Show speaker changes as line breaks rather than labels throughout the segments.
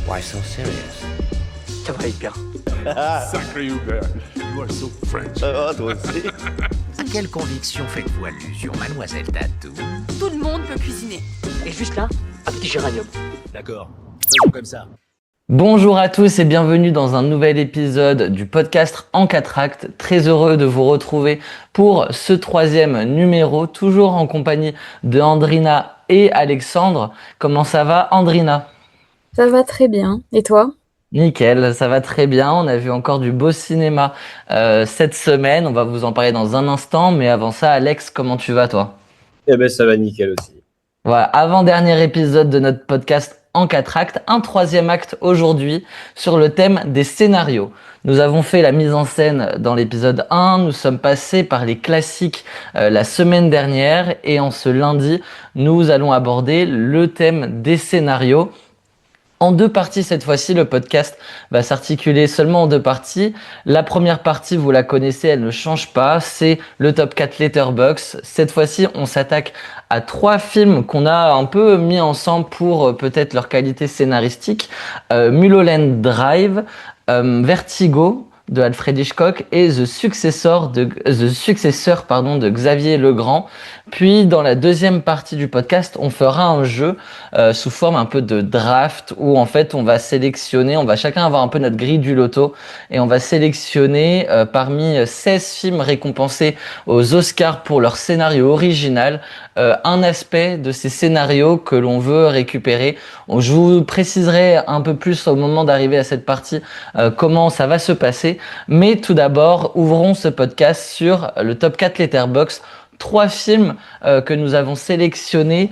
Why so serious?
Ça va être bien.
Sacré Hubert, you are so French.
Toi aussi.
À quelle conviction faites-vous allusion, mademoiselle Tatou?
Tout le monde peut cuisiner.
Et juste là, un petit géranium.
D'accord, faisons comme ça.
Bonjour à tous et bienvenue dans un nouvel épisode du podcast En 4 actes. Très heureux de vous retrouver pour ce 3e numéro, toujours en compagnie de Andrina et Alexandre. Comment ça va, Andrina?
Ça va très bien. Et toi?
Nickel, ça va très bien. On a vu encore du beau cinéma cette semaine. On va vous en parler dans un instant. Mais avant ça, Alex, comment tu vas, toi?
Eh ben ça va nickel aussi.
Voilà, avant-dernier épisode de notre podcast En 4 actes, un 3e acte aujourd'hui sur le thème des scénarios. Nous avons fait la mise en scène dans l'épisode 1, nous sommes passés par les classiques la semaine dernière et en ce lundi, nous allons aborder le thème des scénarios. En 2 parties cette fois-ci, le podcast va s'articuler seulement en 2 parties. La première partie, vous la connaissez, elle ne change pas, c'est le top 4 Letterboxd. Cette fois-ci, on s'attaque à 3 films qu'on a un peu mis ensemble pour peut-être leur qualité scénaristique. Mulholland Drive, Vertigo de Alfred Hitchcock et The Successor de Xavier Legrand. Puis dans la deuxième partie du podcast, on fera un jeu sous forme un peu de draft où en fait on va sélectionner, on va chacun avoir un peu notre grille du loto et on va sélectionner parmi 16 films récompensés aux Oscars pour leur scénario original, un aspect de ces scénarios que l'on veut récupérer. Je vous préciserai un peu plus au moment d'arriver à cette partie comment ça va se passer. Mais tout d'abord, ouvrons ce podcast sur le top 4 Letterboxd. 3 films que nous avons sélectionnés.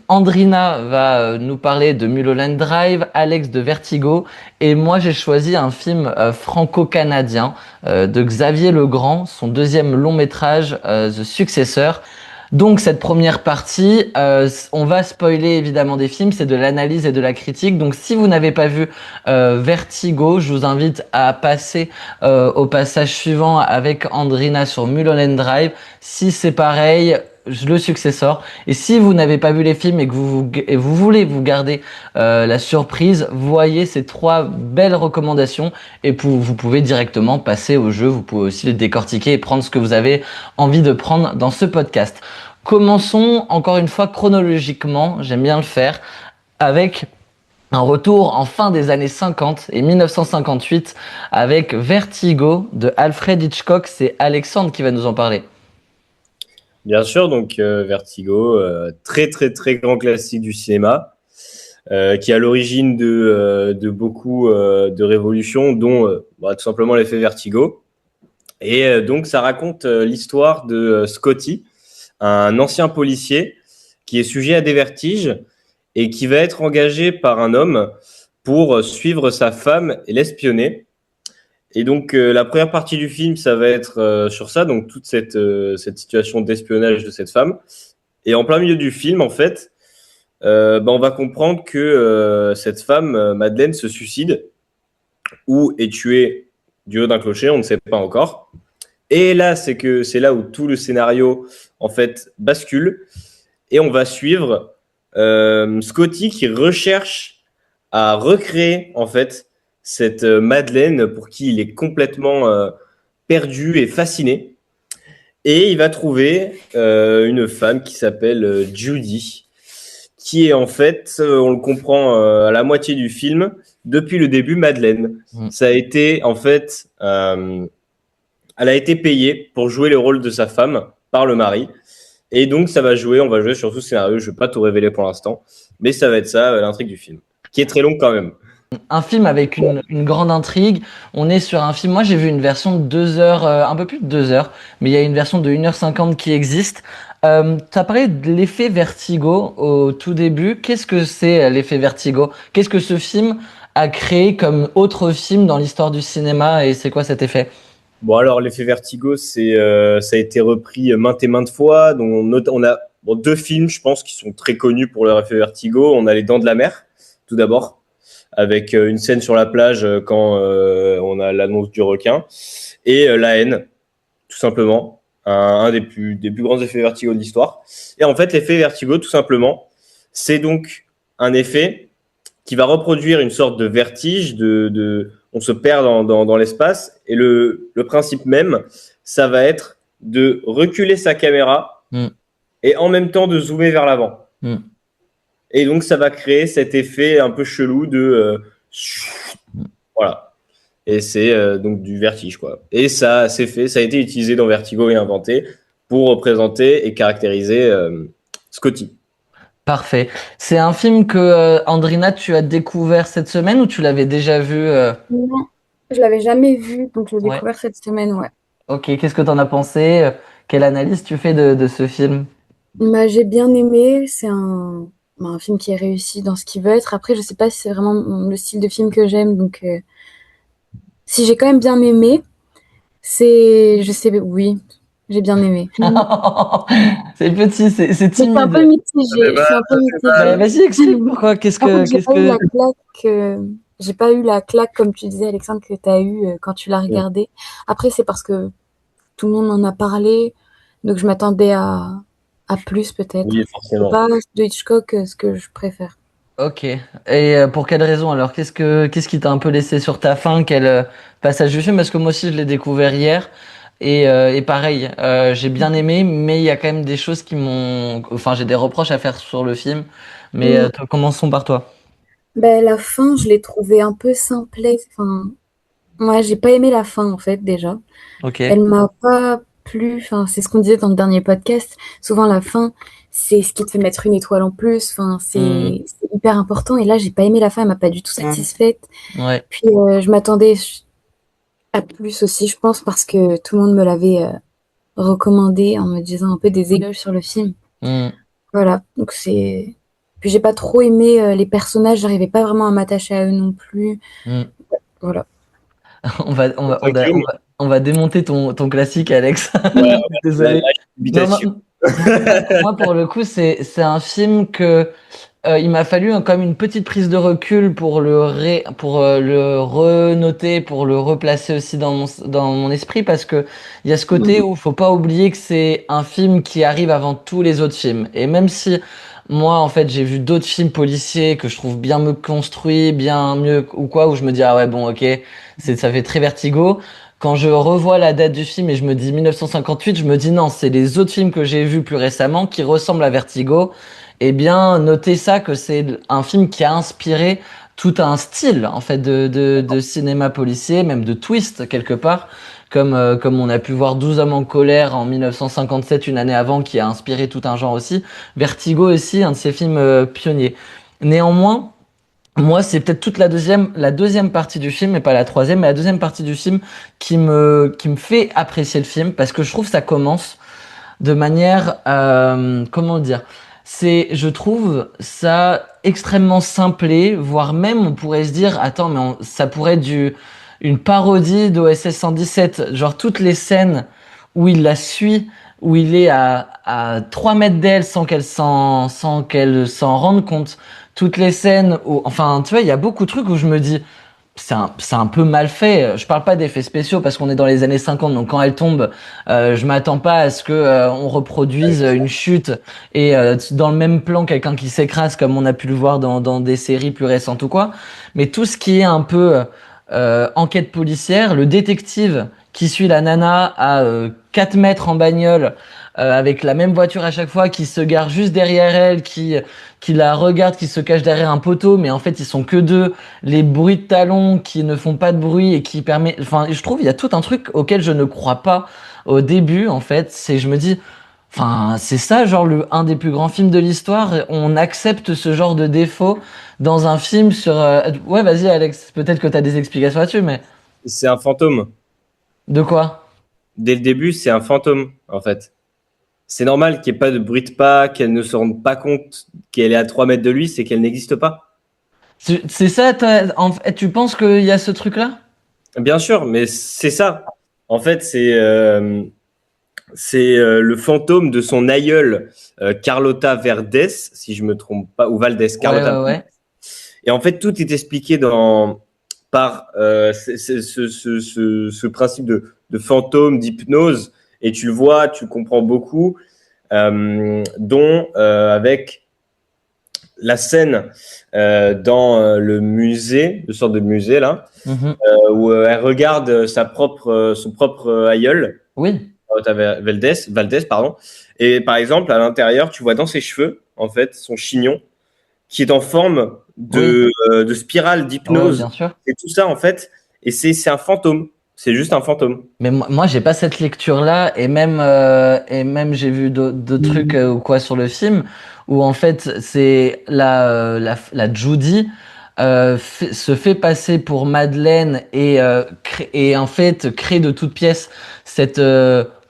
Andrina va nous parler de Mulholland Drive, Alex de Vertigo, et moi j'ai choisi un film franco-canadien de Xavier Legrand, son 2e long métrage, The Successor. Donc cette première partie, on va spoiler évidemment des films, c'est de l'analyse et de la critique. Donc si vous n'avez pas vu Vertigo, je vous invite à passer au passage suivant avec Andrina sur Mulholland Drive. Si c'est pareil, le Successor. Et si vous n'avez pas vu les films et que vous voulez vous garder la surprise, voyez ces 3 belles recommandations et vous pouvez directement passer au jeu. Vous pouvez aussi les décortiquer et prendre ce que vous avez envie de prendre dans ce podcast. Commençons encore une fois chronologiquement, j'aime bien le faire, avec un retour en fin des années 50 et 1958 avec Vertigo de Alfred Hitchcock. C'est Alexandre qui va nous en parler.
Bien sûr, donc Vertigo, très très très grand classique du cinéma, qui est à l'origine de beaucoup de révolutions, dont tout simplement l'effet Vertigo. Et donc ça raconte l'histoire de Scotty, un ancien policier qui est sujet à des vertiges et qui va être engagé par un homme pour suivre sa femme et l'espionner. Et donc, la première partie du film, ça va être sur ça, donc toute cette situation d'espionnage de cette femme. Et en plein milieu du film, en fait, on va comprendre que cette femme, Madeleine, se suicide ou est tuée du haut d'un clocher, on ne sait pas encore. Et là, c'est là où tout le scénario, en fait, bascule. Et on va suivre Scotty qui recherche à recréer, en fait, cette Madeleine pour qui il est complètement perdu et fasciné. Et il va trouver une femme qui s'appelle Judy, qui est en fait, on le comprend à la moitié du film, depuis le début Madeleine. Ça a été en fait, elle a été payée pour jouer le rôle de sa femme par le mari. Et donc on va jouer sur tout ce scénario, je ne vais pas tout révéler pour l'instant, mais ça va être ça l'intrigue du film, qui est très long quand même.
Un film avec une grande intrigue. On est sur un film, moi j'ai vu une version de 2 heures, un peu plus de 2 heures, mais il y a une version de 1h50 qui existe. Tu as parlé de l'effet Vertigo au tout début. Qu'est-ce que c'est l'effet Vertigo? Qu'est-ce que ce film a créé comme autre film dans l'histoire du cinéma et c'est quoi cet effet?
Bon alors l'effet Vertigo, ça a été repris maintes et maintes fois. Donc on a 2 films, je pense, qui sont très connus pour leur effet Vertigo. On a Les Dents de la Mer, tout d'abord, avec une scène sur la plage quand on a l'annonce du requin, et La Haine, tout simplement, un des plus grands effets Vertigo de l'histoire. Et en fait, l'effet Vertigo, tout simplement, c'est donc un effet qui va reproduire une sorte de vertige, on se perd dans l'espace. Et le principe même, ça va être de reculer sa caméra et en même temps de zoomer vers l'avant. Et donc, ça va créer cet effet un peu chelou de voilà. Et c'est donc du vertige, quoi. Et ça a été utilisé dans Vertigo et inventé pour représenter et caractériser Scotty.
Parfait. C'est un film que Andrina, tu as découvert cette semaine ou tu l'avais déjà vu
Non, je l'avais jamais vu, donc je l'ai
Ouais.
découvert cette semaine, ouais.
Ok, qu'est-ce que t'en as pensé? Quelle analyse tu fais de ce film?
Bah, j'ai bien aimé, c'est un film qui est réussi dans ce qu'il veut être. Après, je sais pas si c'est vraiment le style de film que j'aime, donc si j'ai quand même bien aimé, oui, j'ai bien aimé.
C'est petit, c'est
Je suis un peu
timide.
mitigée, je suis un peu
Bah,
mitigée.
vas-y, explique pourquoi. Qu'est-ce
En fait,
que, qu'est-ce que...
j'ai pas eu la claque, comme tu disais, Alexandre, que tu as eu quand tu l'as regardé. Après, c'est parce que tout le monde en a parlé, donc je m'attendais à plus, peut-être.
Oui,
C'est
forcément.
pas de Hitchcock ce que je préfère.
Ok. Et pour quelle raison alors? Qu'est-ce qui t'a un peu laissé sur ta faim? Quel passage du film? Parce que moi aussi, je l'ai découvert hier. Et pareil, j'ai bien aimé, mais il y a quand même des choses qui m'ont... Enfin, j'ai des reproches à faire sur le film. Mais
Mm.
commençons par toi.
Ben, la fin, je l'ai trouvée un peu simplexe. Enfin, moi, j'ai pas aimé la fin, en fait, déjà.
Ok.
Elle m'a pas plu. Enfin, c'est ce qu'on disait dans le dernier podcast. Souvent, la fin, c'est ce qui te fait mettre une étoile en plus. Enfin,
Mm.
c'est hyper important. Et là, j'ai pas aimé la fin. Elle m'a pas du tout satisfaite.
Ouais.
Puis, je m'attendais à plus aussi, je pense, parce que tout le monde me l'avait recommandé en me disant un peu des éloges sur le film.
Mm.
Voilà. Donc, c'est. Puis, j'ai pas trop aimé les personnages. J'arrivais pas vraiment à m'attacher à eux non plus.
Mm.
Voilà.
On va démonter ton classique, Alex.
Ouais,
Désolé. Non,
habitation.
moi, pour le coup, c'est un film que il m'a fallu comme une petite prise de recul pour pour le renoter, pour le replacer aussi dans mon esprit, parce que il y a ce côté où faut pas oublier que c'est un film qui arrive avant tous les autres films. Et même si moi, en fait, j'ai vu d'autres films policiers que je trouve bien mieux construits, bien mieux ou quoi, où je me dis ah ouais bon ok, ça fait très Vertigo. Quand je revois la date du film et je me dis 1958, je me dis non, c'est les autres films que j'ai vus plus récemment qui ressemblent à Vertigo. Eh bien, notez ça que c'est un film qui a inspiré tout un style en fait de cinéma policier, même de twist quelque part, comme on a pu voir 12 hommes en colère en 1957, une année avant, qui a inspiré tout un genre aussi. Vertigo aussi, un de ces films pionniers. Néanmoins, moi, c'est peut-être toute la deuxième partie du film, et pas la troisième, mais la deuxième partie du film qui me fait apprécier le film, parce que je trouve que ça commence de manière, comment dire, je trouve ça extrêmement simplé, voire même on pourrait se dire, attends, mais ça pourrait être une parodie d'OSS 117, genre toutes les scènes où il la suit, où il est à 3 mètres d'elle sans qu'elle s'en rende compte, toutes les scènes où, enfin, tu vois, il y a beaucoup de trucs où je me dis, c'est un peu mal fait. Je parle pas d'effets spéciaux parce qu'on est dans les années 50, donc quand elle tombe, je m'attends pas à ce que on reproduise une chute et dans le même plan quelqu'un qui s'écrase comme on a pu le voir dans des séries plus récentes ou quoi. Mais tout ce qui est un peu enquête policière, le détective qui suit la nana à 4 mètres en bagnole avec la même voiture à chaque fois, qui se gare juste derrière elle, qui la regarde, qui se cache derrière un poteau, mais en fait ils sont que deux, les bruits de talons qui ne font pas de bruit et qui permet, enfin je trouve il y a tout un truc auquel je ne crois pas au début en fait, je me dis, enfin c'est ça genre un des plus grands films de l'histoire, on accepte ce genre de défaut dans un film sur, ouais vas-y Alex, peut-être que t'as des explications là-dessus, mais
C'est un fantôme.
de quoi?
Dès le début, c'est un fantôme, en fait. C'est normal qu'il n'y ait pas de bruit de pas, qu'elle ne se rende pas compte qu'elle est à 3 mètres de lui, c'est qu'elle n'existe pas.
C'est ça, en fait, tu penses qu'il y a ce truc-là?
Bien sûr, mais c'est ça. En fait, c'est le fantôme de son aïeul, Carlota Verdes, si je me trompe pas, ou Valdés, Carlota.
Ouais.
Et en fait, tout est expliqué par ce principe de fantôme, d'hypnose. Et tu le vois, tu comprends beaucoup, dont avec la scène dans le musée, une sorte de musée là,
Mhm.
où elle regarde son propre aïeul,
Oui,
Valdez, pardon. Et par exemple, à l'intérieur, tu vois dans ses cheveux, en fait, son chignon, qui est en forme de spirale
ouais,
d'hypnose.
bien sûr.
Et tout ça, en fait, et c'est un fantôme. C'est juste un fantôme.
Mais moi, j'ai pas cette lecture-là, et même j'ai vu d'autres trucs ou quoi sur le film, où en fait c'est la Judy se fait passer pour Madeleine et en fait crée de toutes pièces cette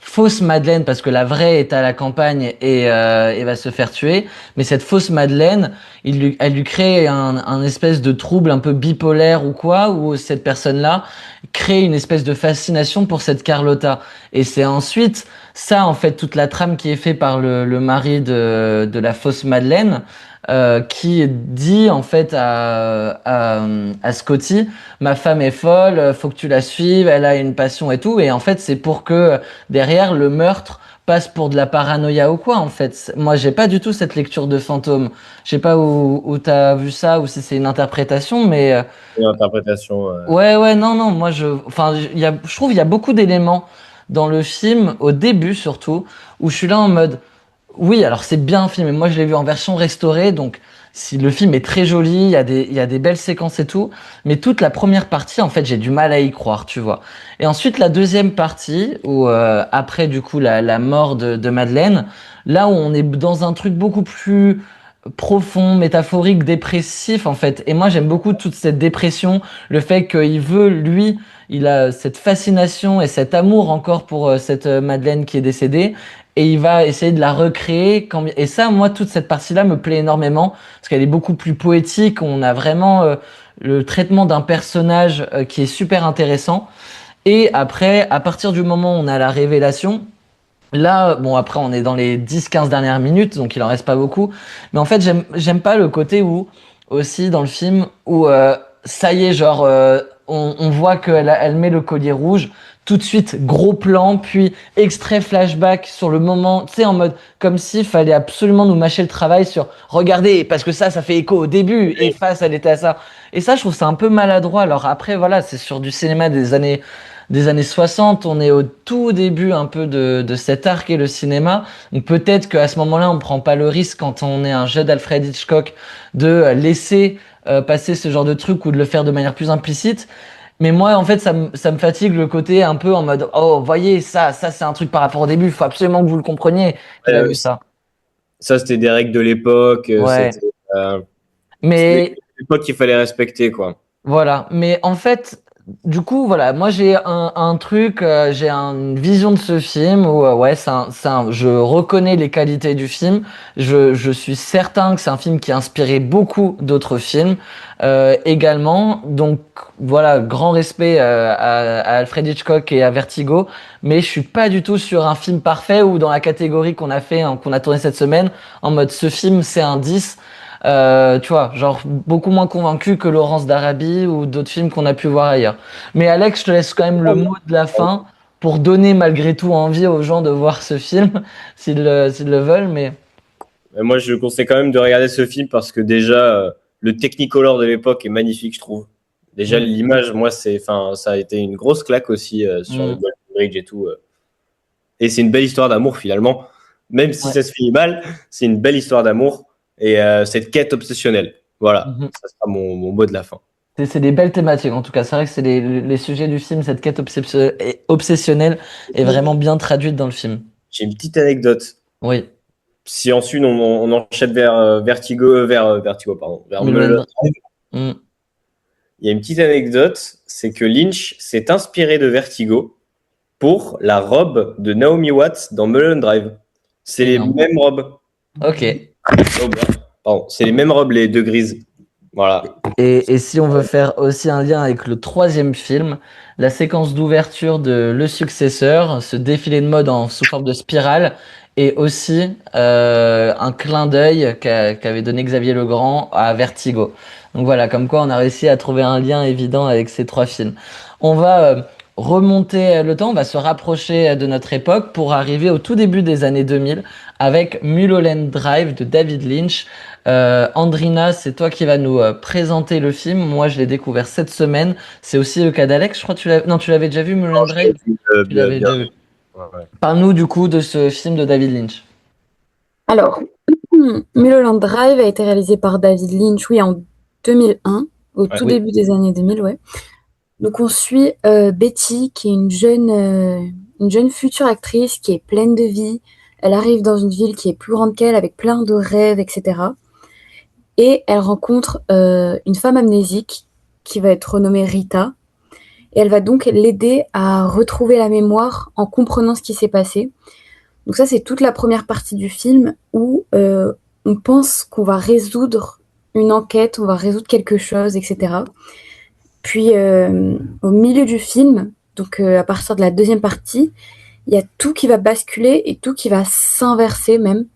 fausse Madeleine parce que la vraie est à la campagne et va se faire tuer. Mais cette fausse Madeleine, elle lui crée un espèce de trouble un peu bipolaire ou quoi, où cette personne-là crée une espèce de fascination pour cette Carlotta. Et c'est ensuite ça, en fait, toute la trame qui est faite par le mari de la fausse Madeleine, qui dit en fait à Scotty, ma femme est folle, faut que tu la suives, elle a une passion et tout. Et en fait, c'est pour que derrière le meurtre passe pour de la paranoïa ou quoi, en fait. Moi, j'ai pas du tout cette lecture de fantôme. Je sais pas où t'as vu ça ou si c'est une interprétation, mais
Une interprétation.
ouais, non, moi enfin, je trouve il y a beaucoup d'éléments dans le film, au début surtout, où je suis là en mode, oui, alors c'est bien filmé. Moi, je l'ai vu en version restaurée, donc si le film est très joli, il y a des belles séquences et tout, mais toute la première partie, en fait, j'ai du mal à y croire, tu vois. Et ensuite, la deuxième partie, où après du coup la mort de Madeleine, là où on est dans un truc beaucoup plus profond, métaphorique, dépressif en fait. Et moi j'aime beaucoup toute cette dépression, le fait qu'il veut, lui, il a cette fascination et cet amour encore pour cette Madeleine qui est décédée, et il va essayer de la recréer. Et ça, moi, toute cette partie-là me plaît énormément, parce qu'elle est beaucoup plus poétique, on a vraiment le traitement d'un personnage qui est super intéressant. Et après, à partir du moment où on a la révélation, là, bon, après, on est dans les 10-15 dernières minutes, donc il en reste pas beaucoup. Mais en fait, j'aime pas le côté où, aussi dans le film, où ça y est, genre, on voit elle met le collier rouge, tout de suite, gros plan, puis extrait flashback sur le moment, tu sais, en mode, comme s'il fallait absolument nous mâcher le travail sur, regardez, parce que ça fait écho au début, et face, elle était à ça. Et ça, je trouve ça un peu maladroit. Alors après, voilà, c'est sur du cinéma des années 60, on est au tout début un peu de cet art qu'est le cinéma. Donc peut-être qu'à ce moment-là, on ne prend pas le risque quand on est un jeu d'Alfred Hitchcock de laisser passer ce genre de truc ou de le faire de manière plus implicite. Mais moi, en fait, ça me fatigue le côté un peu en mode, oh, voyez, ça c'est un truc par rapport au début, il faut absolument que vous le compreniez qu'il a vu ça.
Ça, c'était des règles de l'époque.
Ouais.
C'était
Mais
l'époque qu'il fallait respecter, quoi.
voilà, mais en fait, du coup, voilà, moi j'ai un truc, j'ai une vision de ce film où, ouais, je reconnais les qualités du film. Je suis certain que c'est un film qui a inspiré beaucoup d'autres films également. Donc voilà, grand respect à Alfred Hitchcock et à Vertigo, mais je suis pas du tout sur un film parfait ou dans la catégorie qu'on a fait, hein, qu'on a tourné cette semaine, en mode ce film c'est un 10. Tu vois, genre beaucoup moins convaincu que Laurence d'Arabie ou d'autres films qu'on a pu voir ailleurs. Mais Alex, je te laisse quand même le mot de la fin pour donner malgré tout envie aux gens de voir ce film s'ils le veulent. Mais
Moi, je conseille quand même de regarder ce film parce que déjà, le Technicolor de l'époque est magnifique, je trouve. Déjà, l'image, moi, ça a été une grosse claque aussi sur le Golden Bridge et tout. Et c'est une belle histoire d'amour finalement. Même si ça se finit mal, c'est une belle histoire d'amour et cette quête obsessionnelle. Voilà, ça sera mon mot de la fin.
C'est des belles thématiques en tout cas. C'est vrai que c'est les sujets du film, cette quête obsessionnelle est vraiment bien traduite dans le film.
J'ai une petite anecdote.
Oui.
Si ensuite on enchaîne vers Vertigo, pardon, vers Mulholland Drive. Il y a une petite anecdote, c'est que Lynch s'est inspiré de Vertigo pour la robe de Naomi Watts dans Mulholland Drive. C'est les mêmes robes.
Ok.
Pardon, c'est les mêmes robes, les deux grises. Voilà.
Et si on veut faire aussi un lien avec le troisième film, la séquence d'ouverture de Le Successeur, ce défilé de mode sous forme de spirale, est aussi un clin d'œil qu'avait donné Xavier Legrand à Vertigo. Donc voilà, comme quoi on a réussi à trouver un lien évident avec ces trois films. On va remonter le temps, on va se rapprocher de notre époque pour arriver au tout début des années 2000 avec Mulholland Drive de David Lynch, Andrina, c'est toi qui vas nous présenter le film. Moi, je l'ai découvert cette semaine. C'est aussi le cas d'Alex. Je crois que tu l'avais déjà vu, Mulholland Drive. Tu l'avais déjà vu.
Ouais.
Parle-nous du coup de ce film de David Lynch.
Alors, Mulholland Drive a été réalisé par David Lynch, oui, en 2001, au tout
oui.
début des années 2000, ouais. Donc on suit Betty, qui est une jeune future actrice qui est pleine de vie. Elle arrive dans une ville qui est plus grande qu'elle, avec plein de rêves, etc. Et elle rencontre une femme amnésique qui va être renommée Rita. Et elle va donc l'aider à retrouver la mémoire en comprenant ce qui s'est passé. Donc ça, c'est toute la première partie du film où on pense qu'on va résoudre une enquête, on va résoudre quelque chose, etc. Puis au milieu du film, donc à partir de la deuxième partie, il y a tout qui va basculer et tout qui va s'inverser même.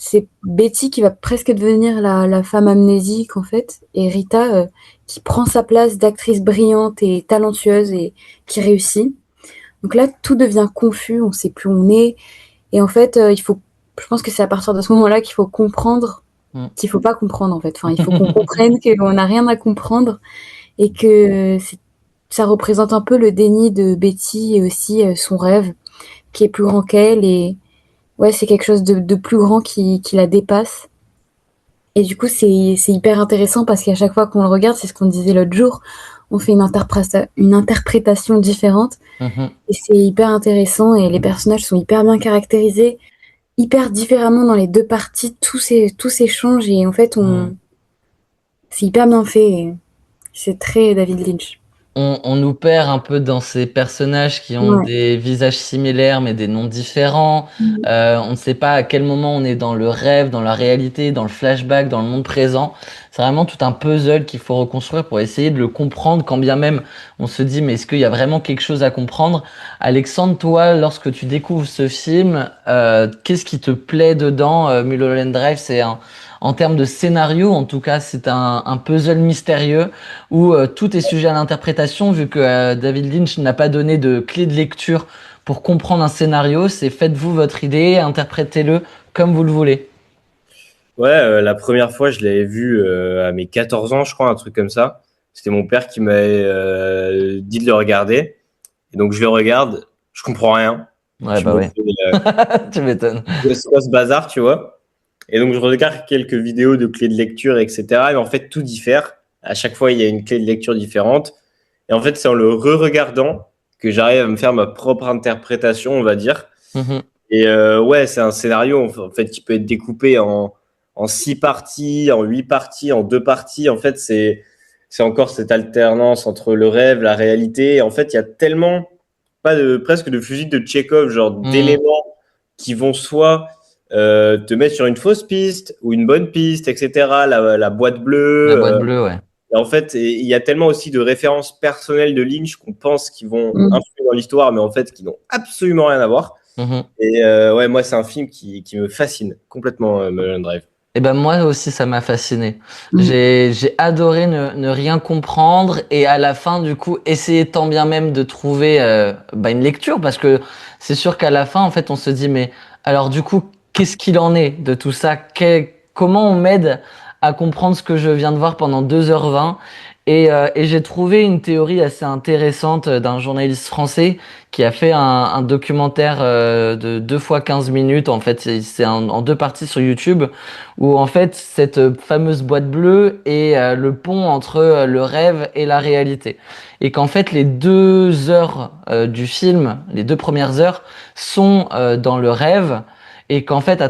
C'est Betty qui va presque devenir la femme amnésique en fait, et Rita qui prend sa place d'actrice brillante et talentueuse et qui réussit. Donc là, tout devient confus, on sait plus où on est. Et en fait, je pense que c'est à partir de ce moment-là qu'il faut comprendre qu'il faut pas comprendre en fait. Enfin, il faut qu'on comprenne qu'on n'a rien à comprendre et que ça représente un peu le déni de Betty et aussi son rêve qui est plus grand qu'elle et ouais, c'est quelque chose de plus grand qui la dépasse. Et du coup, c'est hyper intéressant parce qu'à chaque fois qu'on le regarde, c'est ce qu'on disait l'autre jour, on fait une interprétation différente. Et c'est hyper intéressant et les personnages sont hyper bien caractérisés, hyper différemment dans les deux parties, tout s'échange et en fait, c'est hyper bien fait. Et c'est très David Lynch.
On nous perd un peu dans ces personnages qui ont des visages similaires mais des noms différents. On ne sait pas à quel moment on est dans le rêve, dans la réalité, dans le flashback, dans le monde présent. C'est vraiment tout un puzzle qu'il faut reconstruire pour essayer de le comprendre, quand bien même on se dit mais est-ce qu'il y a vraiment quelque chose à comprendre? Alexandre, toi, lorsque tu découvres ce film, qu'est-ce qui te plaît dedans? Mulholland Drive, en termes de scénario, en tout cas, c'est un puzzle mystérieux où tout est sujet à l'interprétation, vu que David Lynch n'a pas donné de clé de lecture pour comprendre un scénario. C'est faites-vous votre idée, interprétez-le comme vous le voulez.
Ouais, la première fois, je l'avais vu à mes 14 ans, je crois, un truc comme ça. C'était mon père qui m'avait dit de le regarder. Et donc, je le regarde, je comprends rien.
Ouais, tu m'étonnes.
C'est quoi ce bazar, tu vois? Et donc, je regarde quelques vidéos de clés de lecture, etc. Et en fait, tout diffère. À chaque fois, il y a une clé de lecture différente. Et en fait, c'est en le re-regardant que j'arrive à me faire ma propre interprétation, on va dire. Et ouais, c'est un scénario en fait qui peut être découpé en 6 parties, en 8 parties, en 2 parties. En fait, c'est encore cette alternance entre le rêve, la réalité. Et en fait, il y a tellement presque de fusil de Tchekhov, genre d'éléments qui vont soit te mettre sur une fausse piste ou une bonne piste, etc. La boîte bleue.
La boîte bleue, ouais.
Et en fait, il y a tellement aussi de références personnelles de Lynch qu'on pense qu'ils vont influer dans l'histoire, mais en fait, qui n'ont absolument rien à voir. Et ouais, moi, c'est un film qui me fascine complètement, Mulholland Drive.
Et ben moi aussi, ça m'a fasciné. J'ai adoré ne rien comprendre et à la fin, du coup, essayer tant bien même de trouver une lecture, parce que c'est sûr qu'à la fin, en fait, on se dit mais alors du coup, qu'est-ce qu'il en est de tout ça? Comment on m'aide à comprendre ce que je viens de voir pendant 2h20? Et j'ai trouvé une théorie assez intéressante d'un journaliste français qui a fait un documentaire de 2 fois 15 minutes. En fait, c'est en 2 parties sur YouTube, où en fait cette fameuse boîte bleue est le pont entre le rêve et la réalité. Et qu'en fait les 2 heures du film, les 2 premières heures, sont dans le rêve. Et qu'en fait, à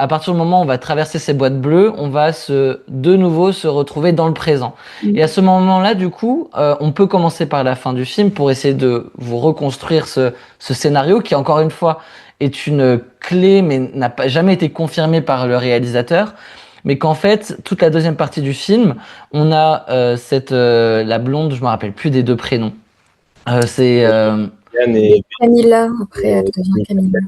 partir du moment où on va traverser ces boîtes bleues, on va de nouveau se retrouver dans le présent. Et à ce moment-là, du coup, on peut commencer par la fin du film pour essayer de vous reconstruire ce scénario qui, encore une fois, est une clé, mais n'a jamais été confirmée par le réalisateur. Mais qu'en fait, toute la deuxième partie du film, on a la blonde, je me rappelle plus des 2 prénoms. C'est
Camilla, après elle devient Camilla.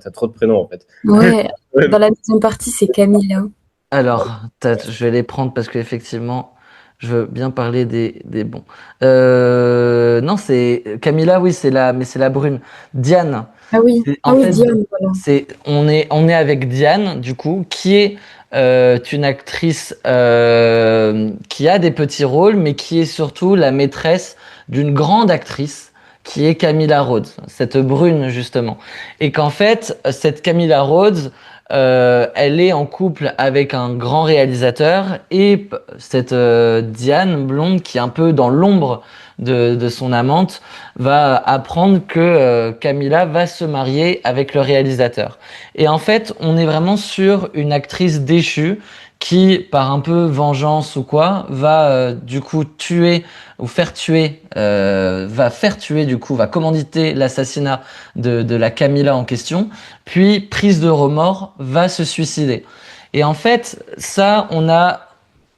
T'as trop de prénoms en fait.
Ouais, dans la deuxième partie, c'est Camilla.
Alors, je vais les prendre parce qu'effectivement, je veux bien parler des bons. Non, c'est Camilla, oui, mais c'est la brune. Diane.
Ah oui,
En fait,
Diane, voilà.
on est avec Diane, du coup, qui est une actrice qui a des petits rôles, mais qui est surtout la maîtresse d'une grande actrice qui est Camilla Rhodes, cette brune justement. Et qu'en fait, cette Camilla Rhodes, elle est en couple avec un grand réalisateur et cette Diane blonde qui est un peu dans l'ombre de son amante va apprendre que Camilla va se marier avec le réalisateur. Et en fait, on est vraiment sur une actrice déchue qui, par un peu vengeance ou quoi, va du coup tuer ou faire tuer, va commanditer l'assassinat de la Camilla en question, puis prise de remords, va se suicider. Et en fait, ça, on a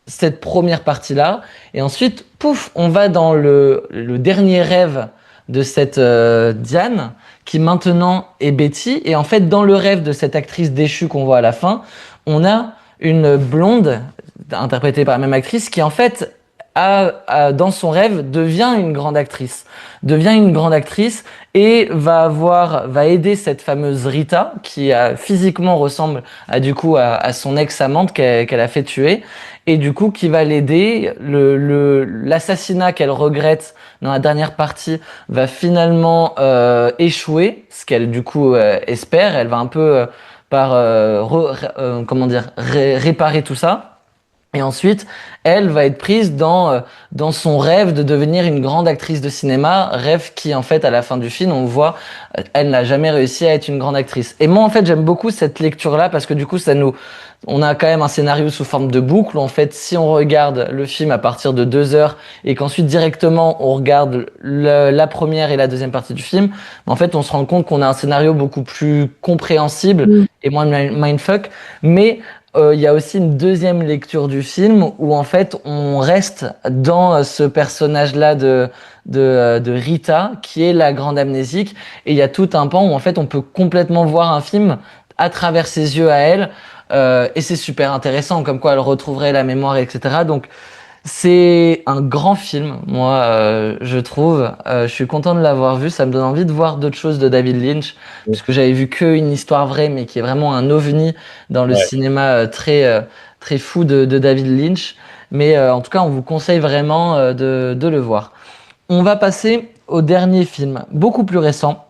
cette première partie-là, et ensuite, pouf, on va dans le dernier rêve de cette Diane, qui maintenant est Betty, et en fait, dans le rêve de cette actrice déchue qu'on voit à la fin, on a une blonde, interprétée par la même actrice, qui en fait, dans son rêve, devient une grande actrice et va aider cette fameuse Rita, qui physiquement ressemble à son ex-amante qu'elle a fait tuer, et du coup, qui va l'aider. L'assassinat qu'elle regrette dans la dernière partie va finalement échouer, ce qu'elle du coup espère. Elle va un peu réparer tout ça. Et ensuite, elle va être prise dans son rêve de devenir une grande actrice de cinéma, rêve qui, en fait, à la fin du film, on voit, elle n'a jamais réussi à être une grande actrice. Et moi, en fait, j'aime beaucoup cette lecture-là parce que du coup, on a quand même un scénario sous forme de boucle. En fait, si on regarde le film à partir de 2 heures et qu'ensuite directement on regarde la première et la deuxième partie du film, en fait, on se rend compte qu'on a un scénario beaucoup plus compréhensible et moins mindfuck. Mais il y a aussi une deuxième lecture du film où en fait on reste dans ce personnage-là de Rita qui est la grande amnésique, et il y a tout un pan où en fait on peut complètement voir un film à travers ses yeux à elle, et c'est super intéressant, comme quoi elle retrouverait la mémoire, etc. Donc c'est un grand film, moi, je trouve. Je suis content de l'avoir vu. Ça me donne envie de voir d'autres choses de David Lynch, puisque j'avais vu qu'une histoire vraie, mais qui est vraiment un ovni dans le cinéma très fou de David Lynch. Mais en tout cas, on vous conseille vraiment de le voir. On va passer au dernier film, beaucoup plus récent,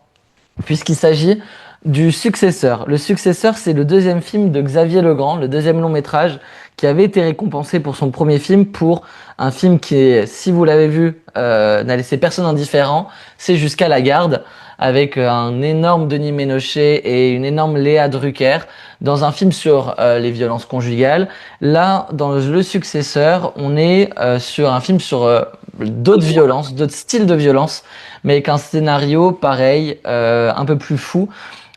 puisqu'il s'agit du Successeur. Le Successeur, c'est le deuxième film de Xavier Legrand, le deuxième long métrage, qui avait été récompensé pour son premier film, pour un film qui, si vous l'avez vu, n'a laissé personne indifférent. C'est Jusqu'à la garde, avec un énorme Denis Ménochet et une énorme Léa Drucker, dans un film sur les violences conjugales. Là, dans Le Successeur, on est sur un film sur d'autres violences, d'autres styles de violence, mais avec un scénario pareil, un peu plus fou.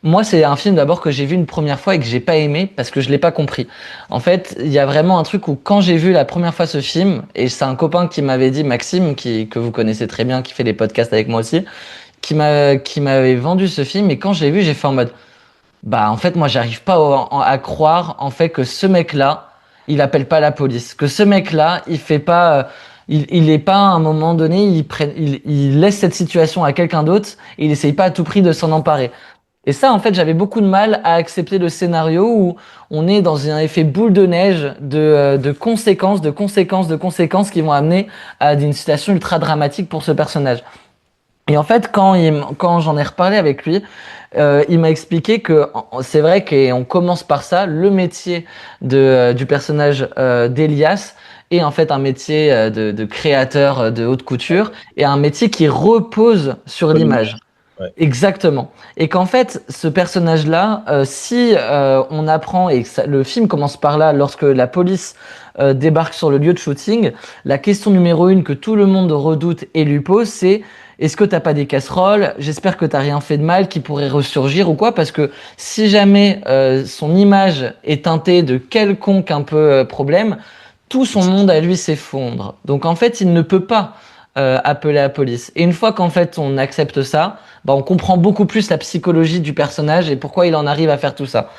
Moi, c'est un film d'abord que j'ai vu une première fois et que j'ai pas aimé parce que je l'ai pas compris. En fait, il y a vraiment un truc où quand j'ai vu la première fois ce film, et c'est un copain qui m'avait dit, Maxime, que vous connaissez très bien, qui fait des podcasts avec moi aussi, qui m'avait vendu ce film, et quand je l'ai vu, j'ai fait en mode, en fait, moi, j'arrive pas à croire, en fait, que ce mec-là, il appelle pas la police, que ce mec-là, il fait pas, il est pas à un moment donné, il laisse cette situation à quelqu'un d'autre et il essaye pas à tout prix de s'en emparer. Et ça, en fait, j'avais beaucoup de mal à accepter le scénario où on est dans un effet boule de neige de conséquences qui vont amener à une situation ultra dramatique pour ce personnage. Et en fait, quand j'en ai reparlé avec lui, il m'a expliqué que c'est vrai qu'on commence par ça, le métier du personnage d'Elias est en fait un métier de créateur de haute couture, et un métier qui repose sur l'image.
Ouais.
Exactement. Et qu'en fait, ce personnage-là, si on apprend, et le film commence par là, lorsque la police débarque sur le lieu de shooting, la question numéro 1 que tout le monde redoute et lui pose, c'est: est-ce que t'as pas des casseroles? J'espère que t'as rien fait de mal qui pourrait ressurgir ou quoi, parce que si jamais son image est teintée de quelconque un peu problème, tout son monde à lui s'effondre. Donc en fait, il ne peut pas appeler la police. Et une fois qu'en fait on accepte ça, on comprend beaucoup plus la psychologie du personnage et pourquoi il en arrive à faire tout ça.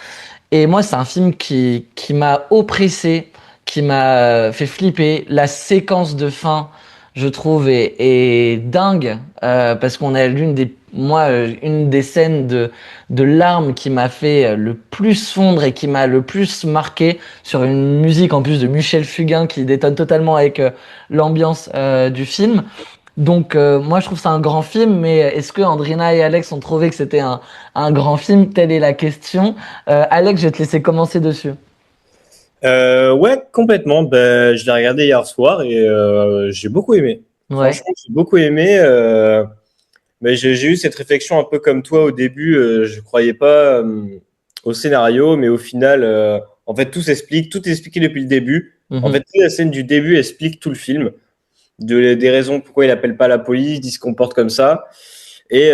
Et moi, c'est un film qui m'a oppressé, qui m'a fait flipper. La séquence de fin je trouve, est dingue, parce qu'on a une des scènes de larmes qui m'a fait le plus fondre et qui m'a le plus marqué, sur une musique en plus de Michel Fugain qui détonne totalement avec l'ambiance du film. Donc moi je trouve ça un grand film, mais est-ce que Andrina et Alex ont trouvé que c'était un grand film? Telle est la question. Alex, je vais te laisser commencer dessus.
Ouais, complètement. Ben, je l'ai regardé hier soir et j'ai beaucoup aimé.
Ouais.
Franchement, j'ai beaucoup aimé. Mais j'ai eu cette réflexion un peu comme toi au début. Je croyais pas au scénario, mais au final, en fait, tout s'explique. Tout est expliqué depuis le début. En
Mhm.
fait, toute la scène du début explique tout le film, des raisons pourquoi il appelle pas la police, il se comporte comme ça. Et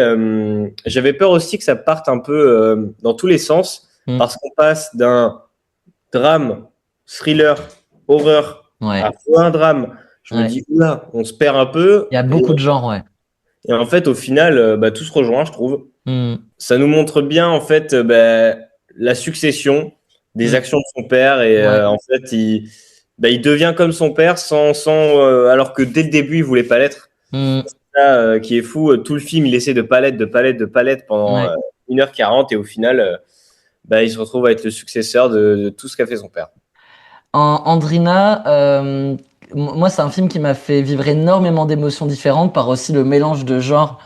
j'avais peur aussi que ça parte un peu dans tous les sens,
Mhm.
parce qu'on passe d'un drame, thriller, horreur,
Ouais.
à un drame. Je me
Ouais.
dis, oula, on se perd un peu.
Il y a beaucoup de genres, ouais.
Et en fait, au final, bah, tout se rejoint, je trouve.
Mhm.
Ça nous montre bien, en fait, bah, la succession des
Mhm.
actions de son père. Et
Ouais.
en fait, il devient comme son père alors que dès le début, il voulait pas l'être.
Mhm.
Ça, qui est fou. Tout le film, il essaie de pas l'être pendant
Ouais.
1h40. Et au final, bah, il se retrouve à être le successeur de tout ce qu'a fait son père.
Andrina, moi c'est un film qui m'a fait vivre énormément d'émotions différentes par aussi le mélange de genres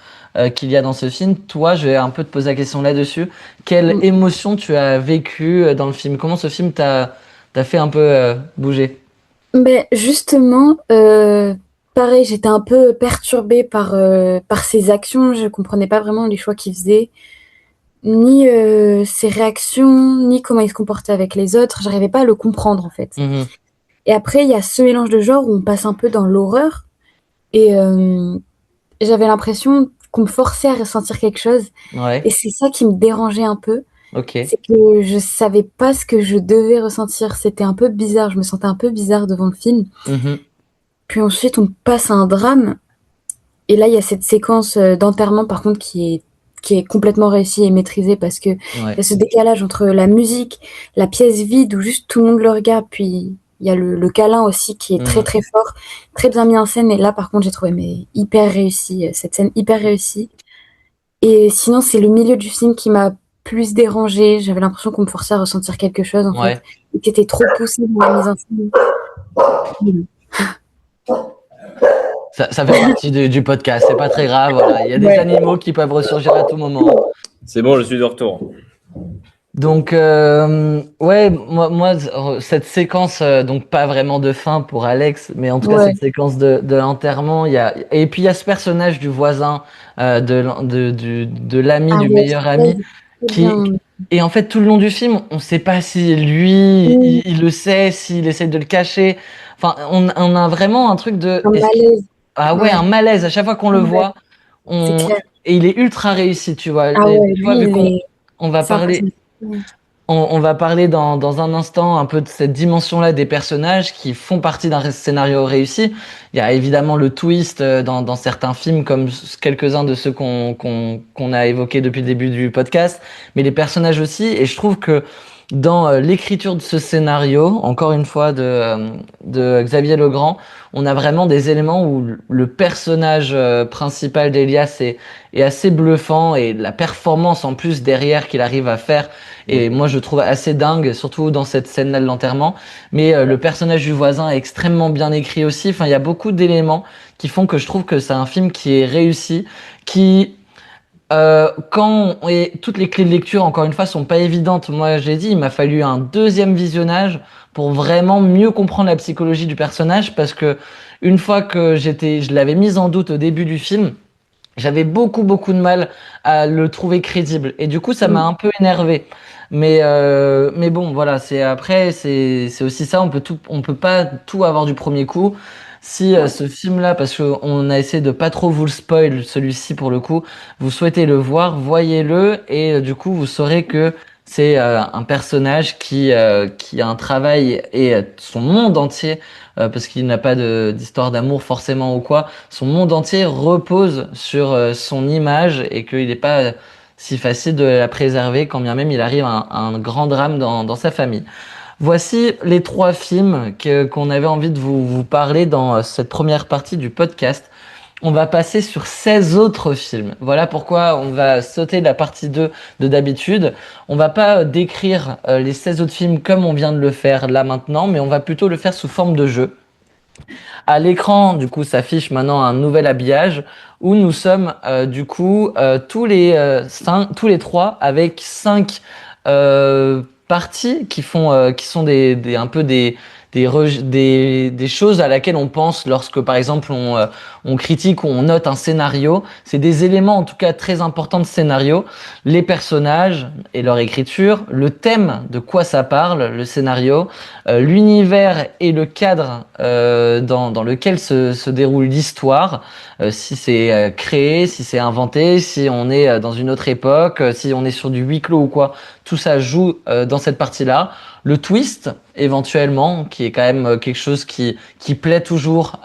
qu'il y a dans ce film. Toi, je vais un peu te poser la question là-dessus. Quelle
Mm.
émotion tu as vécu dans le film? Comment ce film t'a fait un peu bouger?
Ben, justement, pareil, j'étais un peu perturbée par ses actions. Je comprenais pas vraiment les choix qu'il faisait, ni ses réactions, ni comment il se comportait avec les autres. J'arrivais pas à le comprendre, en fait.
Mhm.
Et après, il y a ce mélange de genres où on passe un peu dans l'horreur. Et j'avais l'impression qu'on me forçait à ressentir quelque chose.
Ouais,
Et c'est ça qui me dérangeait un peu.
ok.
C'est que je savais pas ce que je devais ressentir. C'était un peu bizarre. Je me sentais un peu bizarre devant le film.
Mhm.
Puis ensuite, on passe à un drame. Et là, il y a cette séquence d'enterrement, par contre, qui est complètement réussie et maîtrisée parce que il y a
Ouais.
ce décalage entre la musique, la pièce vide où juste tout le monde le regarde, puis il y a le câlin aussi qui est très
Mhm.
très fort, très bien mis en scène. Et là, par contre, j'ai trouvé mais hyper réussi, cette scène hyper réussie. Et sinon, c'est le milieu du film qui m'a plus dérangée. J'avais l'impression qu'on me forçait à ressentir quelque chose, en fait,
Ouais.
et qui était trop poussé dans la mise en scène.
Ça fait partie du podcast, c'est pas très grave. Voilà. Il y a des
Ouais.
animaux qui peuvent ressurgir à tout moment.
C'est bon, je suis de retour.
Donc ouais, moi cette séquence, donc pas vraiment de fin pour Alex, mais en tout cas
Ouais.
cette séquence de l'enterrement, et puis il y a ce personnage du voisin, de l'ami,
Ah
du
ouais,
meilleur
ouais,
ami,
c'est
qui
bien.
et en fait tout le long du film, on sait pas si lui
Mm.
il le sait, s'il essaie de le cacher. Enfin, on a vraiment un truc de
Un malaise.
ah ouais,
Ouais,
un malaise à chaque fois qu'on le
ouais,
voit.
c'est
On
clair.
et il est ultra réussi, tu vois.
Ah ouais,
Tu vois,
lui,
vu
il
qu'on
est.
on va
C'est
parler
impressionnant. Ouais.
on va parler dans un instant un peu de cette dimension-là des personnages qui font partie d'un scénario réussi. Il y a évidemment le twist dans certains films, comme quelques-uns de ceux qu'on a évoqués depuis le début du podcast, mais les personnages aussi. Et je trouve que dans l'écriture de ce scénario, encore une fois de Xavier Legrand, on a vraiment des éléments où le personnage principal d'Elias est assez bluffant, et la performance en plus derrière qu'il arrive à faire, et moi je trouve assez dingue, surtout dans cette scène-là de l'enterrement. Mais le personnage du voisin est extrêmement bien écrit aussi. Enfin, il y a beaucoup d'éléments qui font que je trouve que c'est un film qui est réussi, qui et toutes les clés de lecture, encore une fois, sont pas évidentes. Moi, j'ai dit, il m'a fallu un deuxième visionnage pour vraiment mieux comprendre la psychologie du personnage, parce que une fois que je l'avais mise en doute au début du film, j'avais beaucoup de mal à le trouver crédible. Et du coup, ça m'a
Mm.
un peu énervé. Mais bon, voilà, c'est aussi ça. On peut pas tout avoir du premier coup. Si ce film-là, parce qu'on a essayé de pas trop vous le spoil, celui-ci pour le coup, vous souhaitez le voir, voyez-le, et du coup, vous saurez que c'est un personnage qui a un travail, et son monde entier, parce qu'il n'a pas d'histoire d'amour forcément ou quoi, son monde entier repose sur son image, et qu'il n'est pas si facile de la préserver, quand bien même il arrive un grand drame dans sa famille. Voici les 3 films qu'on avait envie de vous parler dans cette première partie du podcast. On va passer sur 16 autres films. Voilà pourquoi on va sauter la partie 2 de d'habitude. On va pas décrire les 16 autres films comme on vient de le faire là maintenant, mais on va plutôt le faire sous forme de jeu. À l'écran, du coup, s'affiche maintenant un nouvel habillage où nous sommes tous les 3 avec 5 parties qui sont un peu des choses à laquelle on pense lorsque, par exemple, on critique ou on note un scénario. C'est des éléments, en tout cas, très importants de scénario. Les personnages et leur écriture, le thème de quoi ça parle, le scénario, l'univers et le cadre dans lequel se déroule l'histoire, si c'est créé, si c'est inventé, si on est dans une autre époque, si on est sur du huis clos ou quoi. Tout ça joue dans cette partie-là. Le twist, éventuellement, qui est quand même quelque chose qui plaît toujours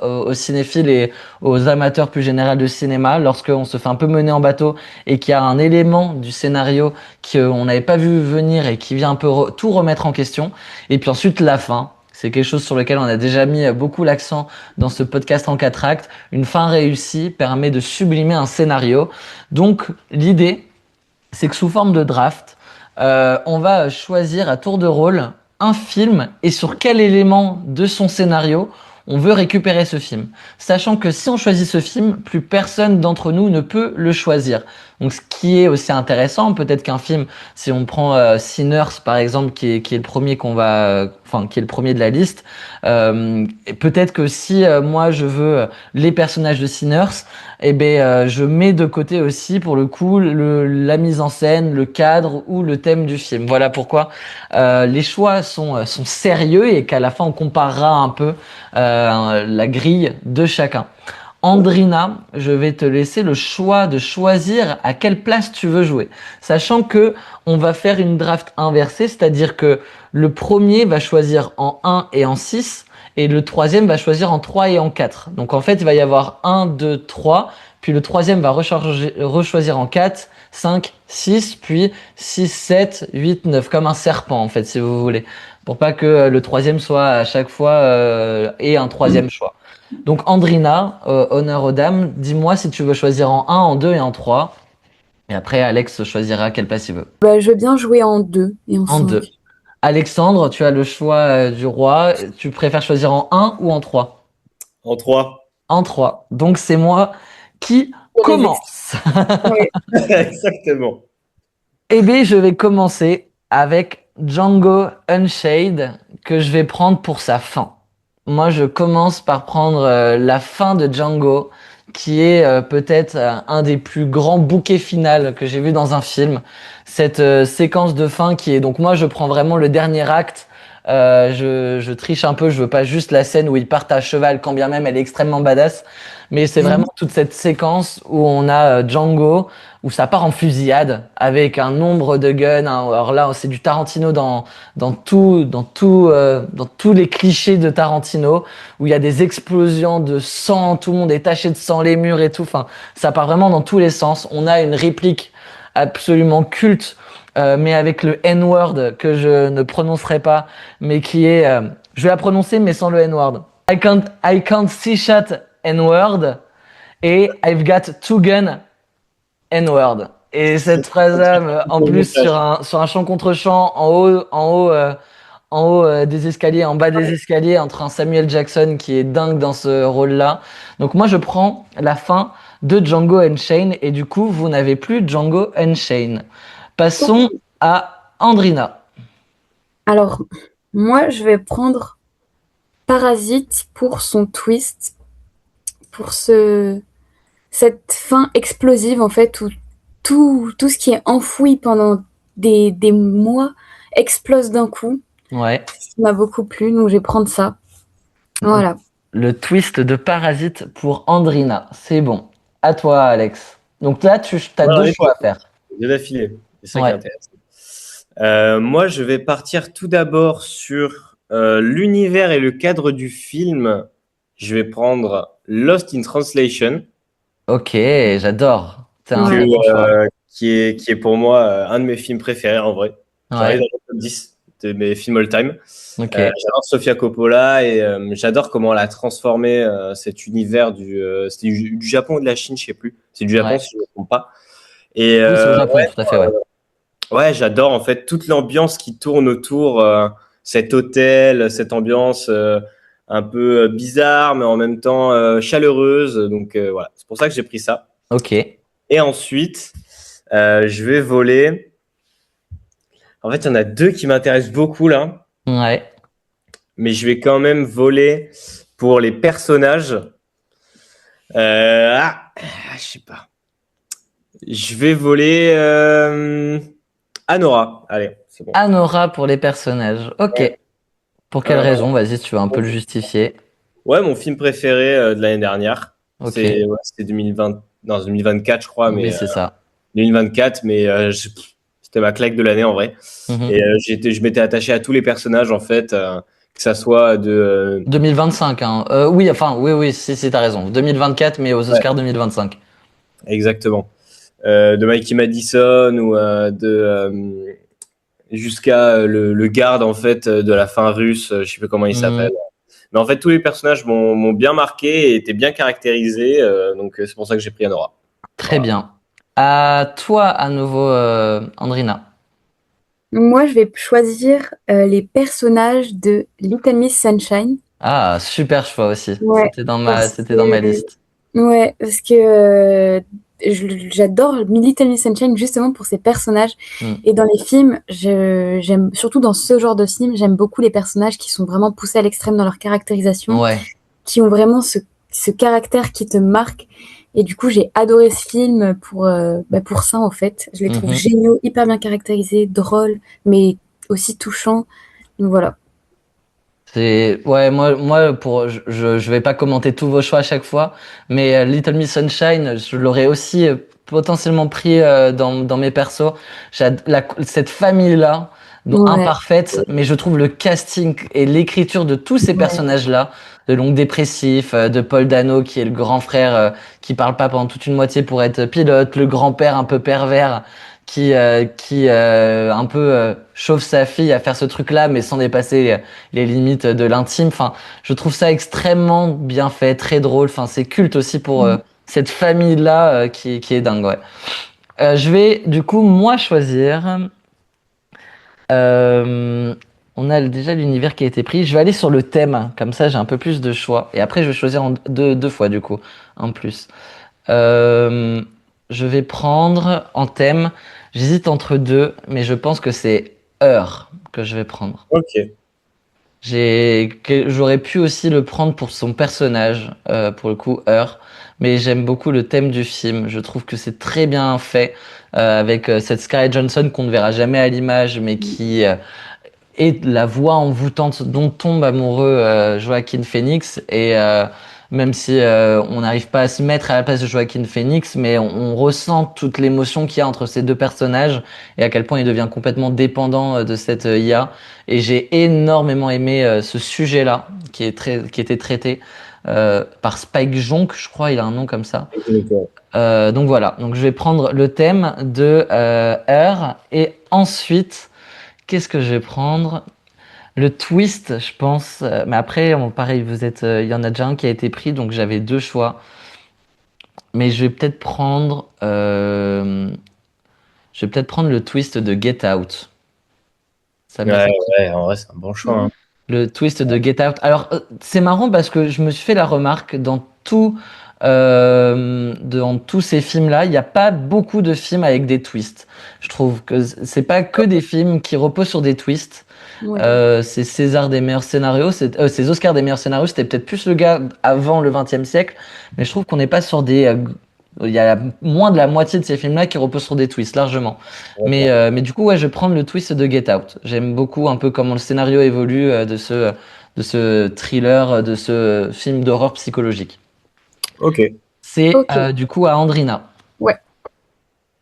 aux cinéphiles et aux amateurs plus généraux de cinéma, lorsqu'on se fait un peu mener en bateau et qu'il y a un élément du scénario qu'on n'avait pas vu venir et qui vient un peu tout remettre en question. Et puis ensuite, la fin. C'est quelque chose sur lequel on a déjà mis beaucoup l'accent dans ce podcast en 4 actes. Une fin réussie permet de sublimer un scénario. Donc, l'idée, c'est que sous forme de draft, on va choisir à tour de rôle un film et sur quel élément de son scénario on veut récupérer ce film. Sachant que si on choisit ce film, plus personne d'entre nous ne peut le choisir. Donc ce qui est aussi intéressant, peut-être qu'un film, si on prend Sinners par exemple, qui est le premier qui est le premier de la liste, peut-être que si moi je veux les personnages de Sinners, je mets de côté aussi pour le coup la mise en scène, le cadre ou le thème du film. Voilà pourquoi les choix sont sérieux et qu'à la fin on comparera un peu la grille de chacun. Andrina, je vais te laisser le choix de choisir à quelle place tu veux jouer. Sachant que on va faire une draft inversée, c'est-à-dire que le premier va choisir en 1 et en 6 et le troisième va choisir en 3 et en 4. Donc en fait, il va y avoir 1, 2, 3, puis le troisième va rechoisir en 4, 5, 6, puis 6, 7, 8, 9, comme un serpent en fait, si vous voulez. Pour pas que le troisième soit à chaque fois et un troisième choix. Donc Andrina, honneur aux dames, dis-moi si tu veux choisir en 1, en 2 et en 3. Et après, Alex choisira quelle place il veut.
Je veux bien jouer en 2 et en
En
5.
2. Alexandre, tu as le choix du roi. Tu préfères choisir en 1 ou en 3?
En 3.
En 3. Donc c'est moi qui commence.
Exactement.
Eh bien, je vais commencer avec Django Unchained, que je vais prendre pour sa fin. Moi, je commence par prendre la fin de Django, qui est peut-être un des plus grands bouquets finaux que j'ai vu dans un film. Cette séquence de fin qui est... Donc moi, je prends vraiment le dernier acte. Je triche un peu, je veux pas juste la scène où ils partent à cheval, quand bien même elle est extrêmement badass. Mais c'est vraiment toute cette séquence où on a Django, où ça part en fusillade avec un nombre de guns. Alors là, c'est du Tarantino dans tous les clichés de Tarantino, où il y a des explosions de sang, tout le monde est taché de sang, les murs et tout. Enfin, ça part vraiment dans tous les sens. On a une réplique absolument culte, mais avec le N-word que je ne prononcerai pas, mais qui est, je vais la prononcer mais sans le N-word. I can't see shot N-word et I've got two guns N-word. Et cette phrase-là, en plus sur un chant contre chant, en haut des escaliers, en bas des escaliers, entre un Samuel Jackson qui est dingue dans ce rôle-là. Donc moi, je prends la fin de Django Unchained et du coup, vous n'avez plus Django Unchained. Passons à Andrina.
Alors, moi, je vais prendre Parasite pour son twist, pour cette fin explosive, en fait, où tout ce qui est enfoui pendant des mois explose d'un coup.
Ouais.
Ça m'a beaucoup plu, donc je vais prendre ça. Voilà.
Le twist de Parasite pour Andrina. C'est bon. À toi, Alex. Donc là, tu as deux choix à faire.
De l'affilée. C'est ça qui est intéressant. Moi, je vais partir tout d'abord sur l'univers et le cadre du film. Je vais prendre Lost in Translation.
Ok, j'adore. C'est un bon choix.
Qui est pour moi un de mes films préférés en vrai. J'arrive dans le top 10 de mes films all-time.
Ok.
J'adore Sofia Coppola et j'adore comment elle a transformé cet univers c'était du Japon ou de la Chine, je sais plus. C'est du Japon
Ouais.
si je ne me trompe pas. Et
Oui, c'est au Japon,
ouais,
tout à fait, ouais.
ouais, j'adore en fait toute l'ambiance qui tourne autour cet hôtel, cette ambiance un peu bizarre, mais en même temps chaleureuse. Donc voilà, c'est pour ça que j'ai pris ça.
Ok.
Et ensuite, je vais voler. En fait, il y en a deux qui m'intéressent beaucoup là,
Ouais.
mais je vais quand même voler pour les personnages. Je sais pas. Je vais voler Anora. Allez, c'est bon.
Anora pour les personnages. Ok.
Ouais.
Pour quelle
Euh,
raison? Vas-y, si tu veux un peu le justifier.
Ouais, mon film préféré de l'année dernière.
Ok.
C'était 2020, non, 2024, je crois,
Oui,
mais
c'est ça.
2024, mais c'était ma claque de l'année en vrai.
Mhm.
Et je m'étais attaché à tous les personnages en fait, que ça soit de
2025, hein. Oui, enfin, oui, si, t'as raison. 2024, mais aux Oscars 2025.
exactement, de Mikey Madison ou jusqu'à le garde en fait de la fin russe, je sais plus comment il
Mhm.
s'appelle. Mais en fait, tous les personnages m'ont bien marqué et étaient bien caractérisés, donc c'est pour ça que j'ai pris Anora.
Très bien. À toi, à nouveau, Andrina.
Moi, je vais choisir les personnages de Little Miss Sunshine.
Ah, super choix aussi.
Ouais, parce
C'était dans ma liste.
Ouais, parce que j'adore Little Miss Sunshine justement pour ses personnages.
Mm.
Et dans les films, j'aime surtout dans ce genre de film, j'aime beaucoup les personnages qui sont vraiment poussés à l'extrême dans leur caractérisation,
Ouais.
qui ont vraiment ce caractère qui te marque. Et du coup, j'ai adoré ce film pour ça en fait. Je les trouve
Mhm.
géniaux, hyper bien caractérisés, drôles, mais aussi touchants. Donc voilà.
Ouais, je vais pas commenter tous vos choix à chaque fois, mais Little Miss Sunshine, je l'aurais aussi potentiellement pris dans mes persos. Cette famille-là,
Ouais,
imparfaite, mais je trouve le casting et l'écriture de tous ces
ouais,
personnages-là, de l'oncle dépressif, de Paul Dano qui est le grand frère qui parle pas pendant toute une moitié pour être pilote, le grand-père un peu pervers qui un peu chauffe sa fille à faire ce truc-là, mais sans dépasser les limites de l'intime. Enfin, je trouve ça extrêmement bien fait, très drôle. Enfin, c'est culte aussi pour cette famille-là qui est dingue. Ouais. Je vais du coup moi choisir. On a déjà l'univers qui a été pris. Je vais aller sur le thème, comme ça j'ai un peu plus de choix. Et après je vais choisir deux fois du coup, en plus. Euh, je vais prendre en thème. J'hésite entre deux, mais je pense que c'est Heure que je vais prendre.
Ok.
J'aurais pu aussi le prendre pour son personnage, pour le coup, Heure. Mais j'aime beaucoup le thème du film. Je trouve que c'est très bien fait, avec cette Scarlett Johansson qu'on ne verra jamais à l'image, mais qui est la voix envoûtante dont tombe amoureux Joaquin Phoenix. Et même si on n'arrive pas à se mettre à la place de Joaquin Phoenix, mais on ressent toute l'émotion qu'il y a entre ces deux personnages et à quel point il devient complètement dépendant de cette IA. Et j'ai énormément aimé ce sujet-là qui était traité par Spike Jonze, je crois, il a un nom comme ça. Donc voilà, donc je vais prendre le thème de Her et ensuite, qu'est-ce que je vais prendre? Le twist, je pense. Mais après, pareil, il y en a déjà un qui a été pris, donc j'avais deux choix. Mais je vais peut-être prendre le twist de Get Out. Ça me fait
Ouais, en vrai, c'est un bon choix. Hein.
le twist de Get Out. Alors, c'est marrant parce que je me suis fait la remarque dans tous ces films-là, il n'y a pas beaucoup de films avec des twists. Je trouve que c'est pas que des films qui reposent sur des twists.
ouais.
C'est César des meilleurs scénarios, c'est Oscar des meilleurs scénarios, c'était peut-être plus le gars avant le XXe siècle, mais je trouve qu'on n'est pas sur il y a moins de la moitié de ces films-là qui reposent sur des twists, largement. Mais du coup, ouais, je vais prendre le twist de Get Out. J'aime beaucoup un peu comment le scénario évolue de ce thriller, de ce film d'horreur psychologique.
Ok.
C'est
Ok.
du coup à Andrina.
Ouais.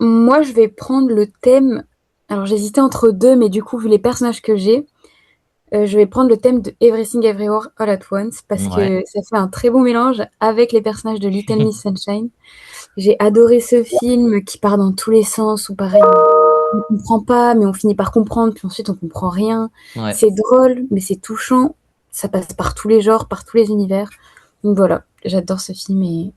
Moi, je vais prendre le thème. Alors, j'hésitais entre deux, mais du coup, vu les personnages que j'ai, je vais prendre le thème de Everything Everywhere All at Once parce
Ouais.
que ça fait un très bon mélange avec les personnages de Little Miss Sunshine. J'ai adoré ce film qui part dans tous les sens, où pareil, on comprend pas, mais on finit par comprendre, puis ensuite on comprend rien.
Ouais.
C'est drôle, mais c'est touchant. Ça passe par tous les genres, par tous les univers. Donc voilà, j'adore ce film et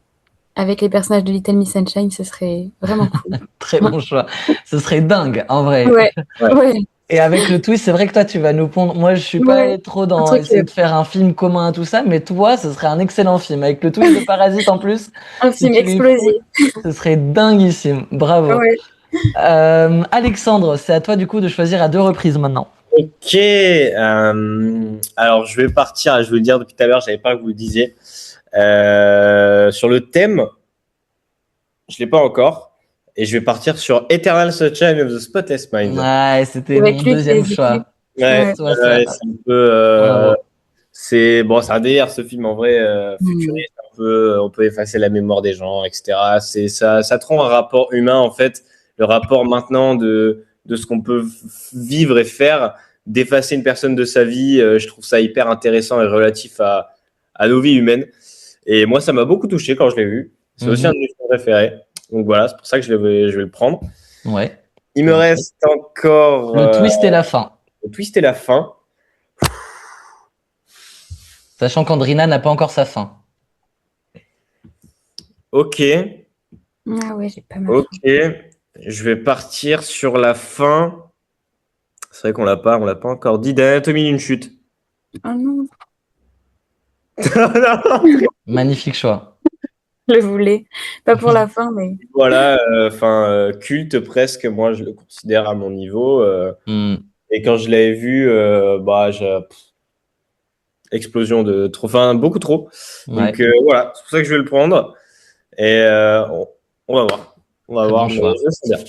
avec les personnages de Little Miss Sunshine, ce serait vraiment cool.
Très bon choix. Ce serait dingue, en vrai.
Ouais,
Ouais.
ouais,
Et avec le twist, c'est vrai que toi, tu vas nous pondre. Moi, je suis pas
Ouais,
allé trop
un
dans
truc,
essayer de faire un film commun à tout ça, mais toi, ce serait un excellent film. Avec le twist de Parasite en plus,
un
si
film
tu lui
explosif.
fous, ce serait dinguissime. Bravo.
Ouais.
Alexandre, c'est à toi du coup de choisir à 2 reprises maintenant.
Ok. Alors, je vais partir. Je vais le dire depuis tout à l'heure. Je savais pas que vous le disiez. Sur le thème, je l'ai pas encore. Et je vais partir sur Eternal Sunshine of the Spotless Mind.
Ouais, c'était
Avec
mon
lui,
deuxième
c'est-
choix.
Ouais,
Toi, ça.
ouais, c'est un peu.
Bravo.
C'est bon, c'est un délire ce film en vrai. Futuriste, un peu. On peut effacer la mémoire des gens, etc. C'est ça. Ça te rend un rapport humain en fait. Le rapport maintenant de ce qu'on peut vivre et faire, d'effacer une personne de sa vie. Je trouve ça hyper intéressant et relatif à nos vies humaines. Et moi, ça m'a beaucoup touché quand je l'ai vu. C'est aussi un de mes films préférés. Donc voilà, c'est pour ça que je vais le prendre.
Ouais.
Il me reste encore
Le twist et la fin.
le twist et la fin.
Sachant qu'Andrina n'a pas encore sa fin.
Ok,
Ah ouais, j'ai pas mal.
ok. Je vais partir sur la fin. C'est vrai on l'a pas encore dit. D'Anatomie d'une chute.
Oh non,
Magnifique choix.
je le voulais. Pas pour la fin, mais
Voilà, culte presque. Moi, je le considère à mon niveau.
Hmm.
Et quand je l'avais vu, explosion de trop, enfin beaucoup trop.
Ouais.
Donc voilà, c'est pour ça que je vais le prendre. Et on va voir. On va
Très
voir.
bon
mais
choix.
je sais bien.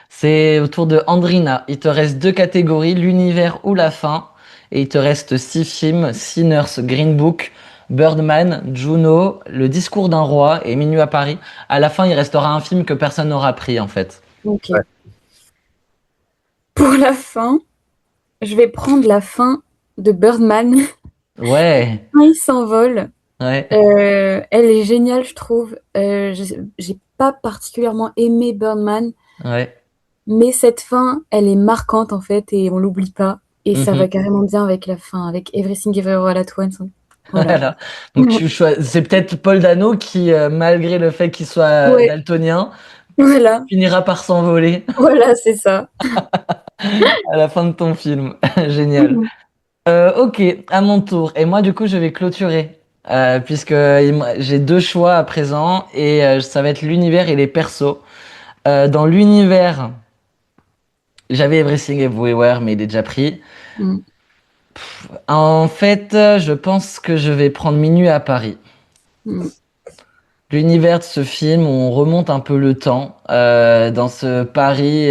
C'est au tour de Andrina. Il te reste 2 catégories, l'univers ou la fin. Et il te reste 6 films, Sinners, Green Book, Birdman, Juno, Le discours d'un roi et Minuit à Paris. À la fin, il restera un film que personne n'aura pris, en fait.
ok.
Ouais.
Pour la fin, je vais prendre la fin de Birdman.
Ouais,
Quand il s'envole,
ouais.
elle est géniale, je trouve. J'ai pas particulièrement aimé Birdman,
Ouais.
mais cette fin, elle est marquante en fait et on l'oublie pas. Et ça
Mhm.
va carrément bien avec la fin, avec Everything Everywhere All at Once. Voilà.
Voilà. Donc c'est peut-être Paul Dano qui, malgré le fait qu'il soit
Ouais.
daltonien,
Voilà,
finira par s'envoler
voilà, c'est ça.
à la fin de ton film. Génial. Ok, à mon tour. Et moi, du coup, je vais clôturer. Puisque j'ai 2 choix à présent. Et ça va être l'univers et les persos. Dans l'univers, j'avais Everything Everywhere, mais il est déjà pris.
Mm.
En fait, je pense que je vais prendre Minuit à Paris.
Mm.
L'univers de ce film, on remonte un peu le temps dans ce Paris,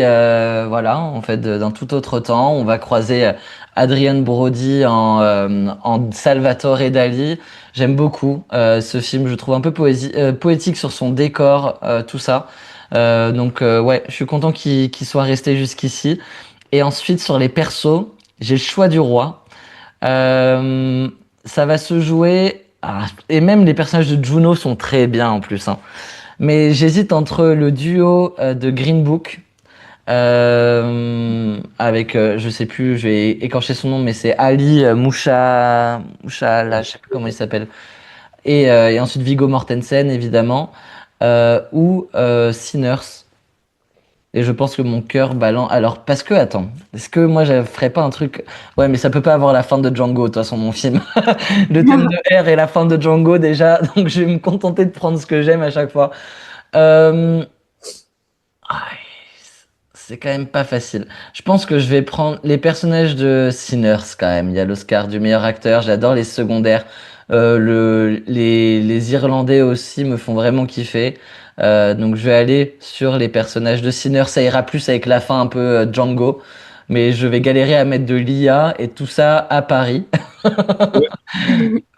voilà, en fait, d'un tout autre temps. On va croiser Adrien Brody en Salvatore Dali. J'aime beaucoup ce film. Je trouve un peu poétique sur son décor, tout ça. Donc ouais, je suis content qu'il soit resté jusqu'ici. Et ensuite sur les persos, j'ai le choix du roi. Ça va se jouer. Et même les personnages de Juno sont très bien en plus, hein. Mais j'hésite entre le duo de Green Book avec, je sais plus, je vais écorcher son nom, mais c'est Ali Moucha, là, je sais plus comment il s'appelle. Et ensuite Viggo Mortensen évidemment, ou Sinners. Et je pense que mon cœur balance. Alors, parce que, attends, est-ce que moi, je ferais pas un truc. Ouais, mais ça peut pas avoir la fin de Django, de toute façon, mon film. Le thème de R et la fin de Django, déjà. Donc, je vais me contenter de prendre ce que j'aime à chaque fois. Euh... C'est quand même pas facile. Je pense que je vais prendre les personnages de Sinners, quand même. Il y a l'Oscar du meilleur acteur. J'adore les secondaires. Les Irlandais aussi me font vraiment kiffer. Donc je vais aller sur les personnages de Sinner. Ça ira plus avec la fin un peu Django, mais je vais galérer à mettre de l'IA et tout ça à Paris.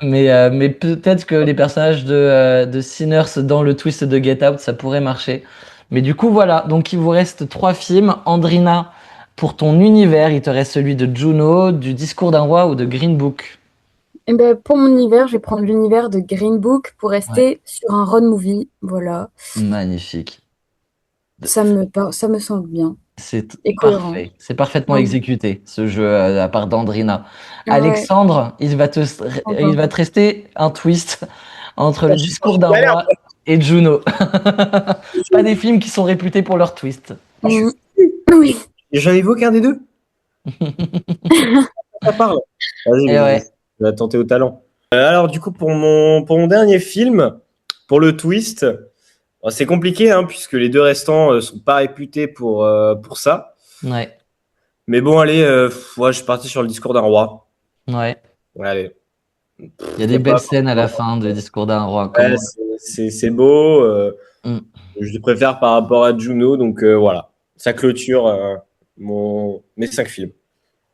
Mais peut-être que les personnages de Sinners dans le twist de Get Out, ça pourrait marcher. Mais du coup voilà, donc il vous reste 3 films. Andrina, pour ton univers, il te reste celui de Juno, du Discours d'un roi ou de Green Book.
Et ben, pour mon univers, je vais prendre l'univers de Green Book pour rester sur un road movie. Voilà.
Magnifique.
Ça me semble bien.
C'est
Et cohérent.
parfait. C'est parfaitement
Ouais.
exécuté, ce jeu, à part d'Andrina.
Ouais.
Alexandre, il va te rester un twist entre le discours d'un roi et Juno. Pas des films qui sont réputés pour leur twist.
Mhm. Oui.
Et j'en évoque un des deux. Ça parle. Vas-y,
Et ouais.
je vais tenter au talent. Alors, du coup, pour mon dernier film, pour le twist, c'est compliqué, hein, puisque les deux restants sont pas réputés pour ça.
Ouais.
Mais bon, allez, ouais, je suis parti sur le discours d'un roi.
Ouais.
Ouais, allez.
Il y a des belles scènes à la fin de Discours d'un roi.
Ouais, c'est beau.
Mm.
Je le préfère par rapport à Juno, donc voilà. Ça clôture mes 5 films.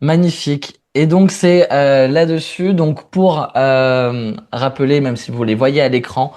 Magnifique. Et donc c'est là-dessus, donc pour rappeler, même si vous les voyez à l'écran,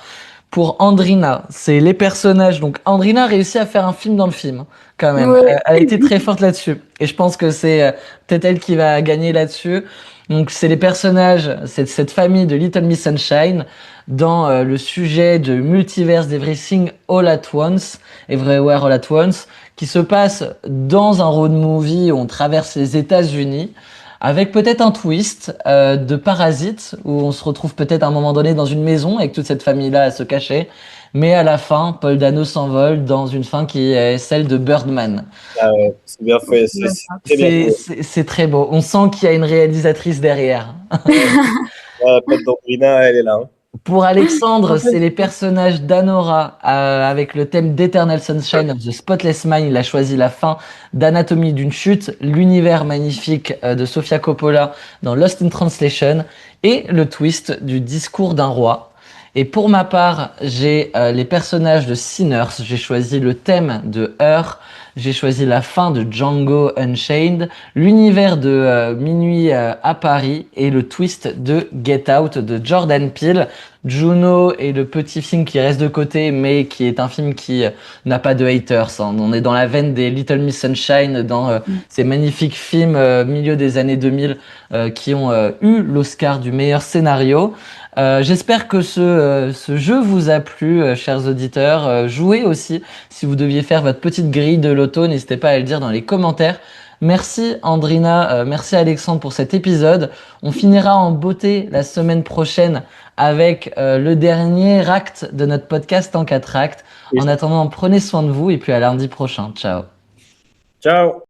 pour Andrina, c'est les personnages. Donc Andrina a réussi à faire un film dans le film, quand même.
Ouais.
Elle a été très forte là-dessus. Et je pense que c'est peut-être elle qui va gagner là-dessus. Donc c'est les personnages, c'est cette famille de Little Miss Sunshine dans le sujet de Multiverse d'Everything All at Once, Everywhere All at Once, qui se passe dans un road movie où on traverse les États-Unis, avec peut-être un twist de Parasite, où on se retrouve peut-être à un moment donné dans une maison avec toute cette famille-là à se cacher. Mais à la fin, Paul Dano s'envole dans une fin qui est celle de Birdman.
Ah ouais, c'est bien fait, c'est très bien fait.
C'est très beau. On sent qu'il y a une réalisatrice derrière.
La pote d'Andrina, elle est là. Hein.
Pour Alexandre, c'est les personnages d'Anora avec le thème d'Eternal Sunshine of the Spotless Mind. Il a choisi la fin d'Anatomie d'une chute, l'univers magnifique de Sofia Coppola dans Lost in Translation et le twist du discours d'un roi. Et pour ma part, j'ai les personnages de Sinners. J'ai choisi le thème de Her. J'ai choisi la fin de Django Unchained, l'univers de Minuit à Paris et le twist de Get Out de Jordan Peele. Juno est le petit film qui reste de côté, mais qui est un film qui n'a pas de haters. Hein. On est dans la veine des Little Miss Sunshine, dans ces magnifiques films milieu des années 2000 qui ont eu l'Oscar du meilleur scénario. J'espère que ce jeu vous a plu, chers auditeurs. Jouez aussi. Si vous deviez faire votre petite grille de loto, n'hésitez pas à le dire dans les commentaires. Merci Andrina, merci Alexandre pour cet épisode. On finira en beauté la semaine prochaine avec le dernier acte de notre podcast en 4 actes. En attendant, prenez soin de vous et puis à lundi prochain. Ciao.
Ciao.